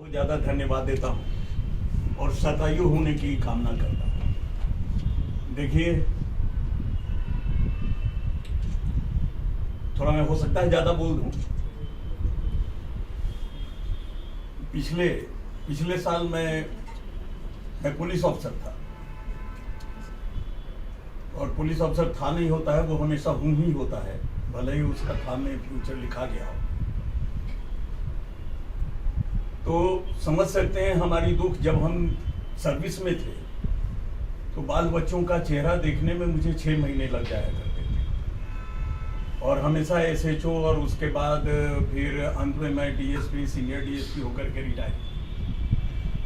को ज़्यादा धन्यवाद देता हूँ और शतायु होने की कामना करता हूँ। देखिए, थोड़ा मैं हो सकता है ज़्यादा बोल दूँ। पिछले साल मैं पुलिस ऑफिसर था, और पुलिस ऑफिसर था नहीं होता है, वो हमेशा हूँ ही होता है, भले ही उसका था में फ्यूचर लिखा गया हो। तो समझ सकते हैं हमारी दुख, जब हम सर्विस में थे तो बाल बच्चों का चेहरा देखने में मुझे 6 महीने लग जाया करते थे, और हमेशा एसएचओ और उसके बाद फिर अंत में मैं डीएसपी, सीनियर डीएसपी होकर के रिटायर।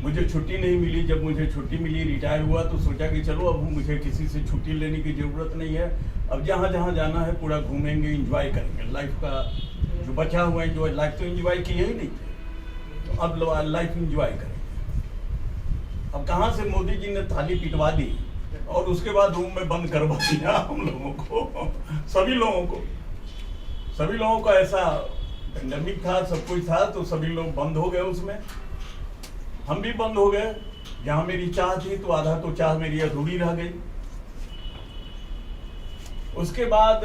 मुझे छुट्टी नहीं मिली। जब मुझे छुट्टी मिली, रिटायर हुआ, तो सोचा कि चलो अब मुझे किसी से छुट्टी लेने की ज़रूरत नहीं है, अब जहाँ जहाँ जाना है पूरा घूमेंगे, इंजॉय करेंगे। लाइफ का जो बचा हुआ है, जो लाइफ तो इंजॉय किए ही नहीं थे, तो अब लाइफ इंजॉय करेंगे। अब कहाँ से मोदी जी ने थाली पिटवा दी और उसके बाद रूम में बंद करवा दिया हम लोगों को, सभी लोगों को ऐसा पेंडेमिक था, सब कुछ था, तो सभी लोग बंद हो गए उसमें, हम भी बंद हो गए। जहाँ मेरी चाह थी तो आधा तो चाह मेरी अधूरी रह गई। उसके बाद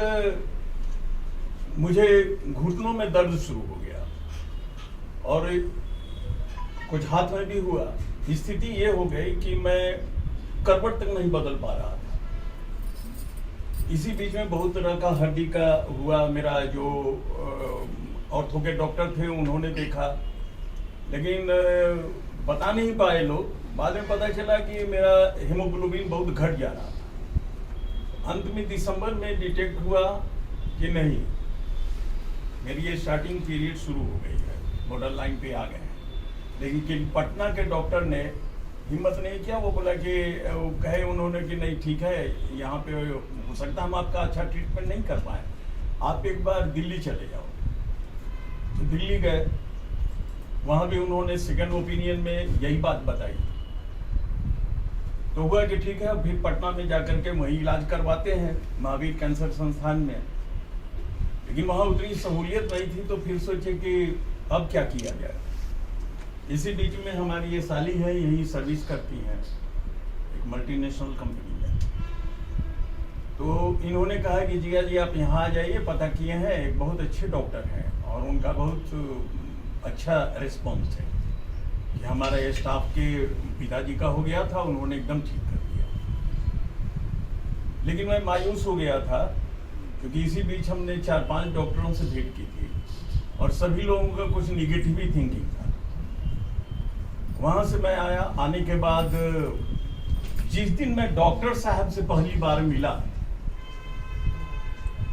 मुझे घुटनों में दर्द शुरू हो गया और कुछ हाथ में भी हुआ। स्थिति ये हो गई कि मैं करवट तक नहीं बदल पा रहा था। इसी बीच में बहुत तरह का हड्डी का हुआ। मेरा जो ऑर्थो के डॉक्टर थे उन्होंने देखा, लेकिन बता नहीं पाए लोग। बाद में पता चला कि मेरा हीमोग्लोबिन बहुत घट जा रहा था। अंत में दिसंबर में डिटेक्ट हुआ कि नहीं, मेरी ये स्टार्टिंग पीरियड शुरू हो गई है, बॉर्डर लाइन पे आ गए हैं। लेकिन पटना के डॉक्टर ने हिम्मत नहीं किया। वो बोला कि वो कहे उन्होंने कि नहीं ठीक है, यहाँ पे हो सकता हम आपका अच्छा ट्रीटमेंट नहीं कर पाए, आप एक बार दिल्ली चले जाओ। तो दिल्ली गए, वहाँ भी उन्होंने सेकंड ओपिनियन में यही बात बताई। तो हुआ कि ठीक है, फिर पटना में जाकर के वहीं इलाज करवाते हैं, महावीर कैंसर संस्थान में। लेकिन वहाँ उतनी सहूलियत नहीं थी, तो फिर सोचे कि अब क्या किया जाए। इसी बीच में हमारी ये साली है, यही सर्विस करती हैं एक मल्टीनेशनल कंपनी में। तो इन्होंने कहा कि जिया जी आप यहाँ आ जाइए, पता किए हैं एक बहुत अच्छे डॉक्टर हैं और उनका बहुत अच्छा रिस्पॉन्स है कि हमारा स्टाफ के पिताजी का हो गया था, उन्होंने एकदम ठीक कर दिया। लेकिन मैं मायूस हो गया था, क्योंकि इसी बीच हमने 4-5 डॉक्टरों से भेंट की थी और सभी लोगों का कुछ निगेटिव ही थिंकिंग था। वहाँ से मैं आया, आने के बाद जिस दिन मैं डॉक्टर साहब से पहली बार मिला,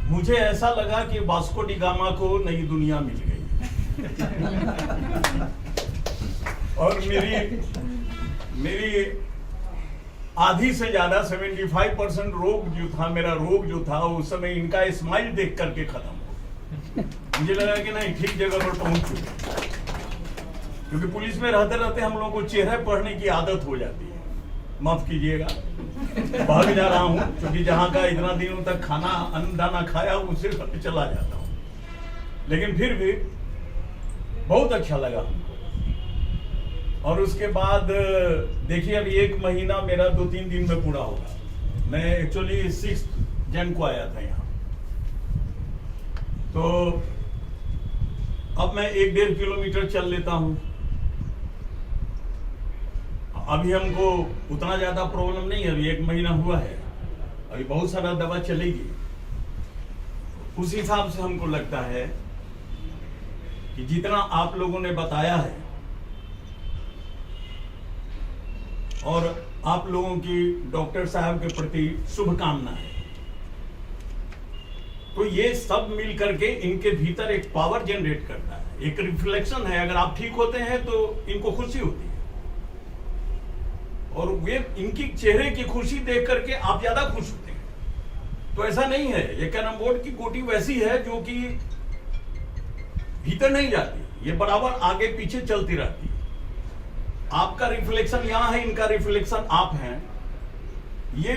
मुझे ऐसा लगा कि वास्को डी गामा को नई दुनिया मिल गई। और मेरी आधी से ज्यादा 75% रोग जो था, मेरा रोग जो था उस समय इनका स्माइल देख करके खत्म हो गया। मुझे लगा कि नहीं, ठीक जगह पर पहुंच चुके। क्योंकि पुलिस में रहते रहते हम लोगों को चेहरे पढ़ने की आदत हो जाती है। माफ कीजिएगा, भाग जा रहा हूँ, क्योंकि जहाँ का इतना दिनों तक खाना अन्न दाना खाया उससे चला जाता हूँ। लेकिन फिर भी बहुत अच्छा लगा हमको। और उसके बाद देखिए, अभी 1 महीना मेरा 2-3 दिन में पूरा होगा। मैं एक्चुअली 6 जन को आया था यहाँ। तो अब मैं 1-1.5 किलोमीटर चल लेता हूँ। अभी हमको उतना ज्यादा प्रॉब्लम नहीं है, अभी 1 महीना हुआ है, अभी बहुत सारा दवा चलेगी। उस हिसाब से हमको लगता है कि जितना आप लोगों ने बताया है और आप लोगों की डॉक्टर साहब के प्रति शुभकामना है, तो ये सब मिल करके इनके भीतर एक पावर जनरेट करता है, एक रिफ्लेक्शन है। अगर आप ठीक होते हैं तो इनको खुशी होती है, और वे इनकी चेहरे की खुशी देख करके आप ज्यादा खुश होते हैं। तो ऐसा नहीं है, ये कैरम बोर्ड की गोटी वैसी है जो कि भीतर नहीं जाती, ये बराबर आगे पीछे चलती रहती है। आपका रिफ्लेक्शन यहाँ है, इनका रिफ्लेक्शन आप हैं। ये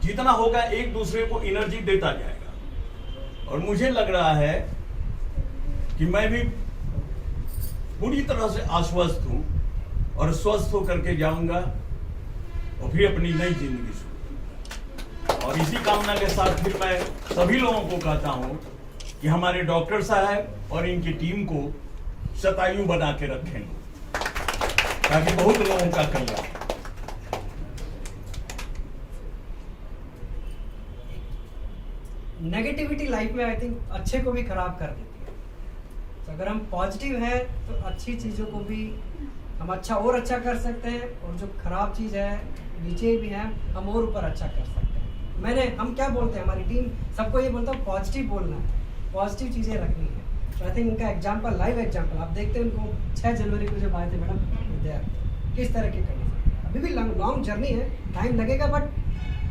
जितना होगा एक दूसरे को एनर्जी देता जाएगा। और मुझे लग रहा है कि मैं भी पूरी तरह से आश्वस्त हूं और स्वस्थ होकर के जाऊंगा और फिर अपनी नई जिंदगी शुरू। और इसी कामना के साथ फिर मैं सभी लोगों को कहता हूं कि हमारे डॉक्टर साहब और इनकी टीम को शतायु बना के रखें, ताकि बहुत लोगों का कल्याण। नेगेटिविटी लाइफ में आई थिंक अच्छे को भी खराब कर देती है। तो अगर हम पॉजिटिव हैं तो अच्छी चीज़ों को भी हम अच्छा और अच्छा कर सकते हैं, और जो खराब चीज़ है नीचे भी है हम और ऊपर अच्छा कर सकते हैं। हम क्या बोलते हैं, हमारी टीम सबको ये बोलता है पॉजिटिव बोलना है, पॉजिटिव चीज़ें रखनी है। तो आई थिंक इनका एग्जाम्पल, लाइव एग्जाम्पल आप देखते हैं उनको 6 जनवरी को जब आए थे मैडम विद्या, किस तरह की कंडीशन। अभी भी लॉन्ग जर्नी है, टाइम लगेगा, बट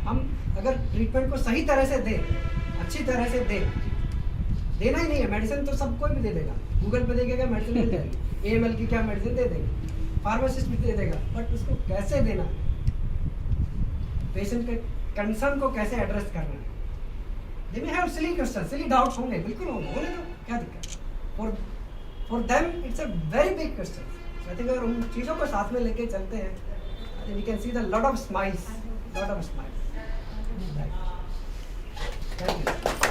हम अगर ट्रीटमेंट को सही तरह से दें, अच्छी तरह से देना ही नहीं है। मेडिसिन तो सब कोई भी दे देगा, गूगल पे देखेगा मेडिसिन मिल जाएगी, AML की क्या मेडिसिन दे देंगे, फार्मासिस्ट भी दे देगा, बट उसको कैसे देना, पेशेंट के कंसर्न को कैसे एड्रेस करना है। They may have silly question, silly doubts होंगे, बिल्कुल होंगे, होने दो, क्या दिक्कत। For them it's a very big question. I think अगर उन चीज़ों को साथ में लेके चलते हैं, we can see the lot of smiles, lot of smiles. Thank you.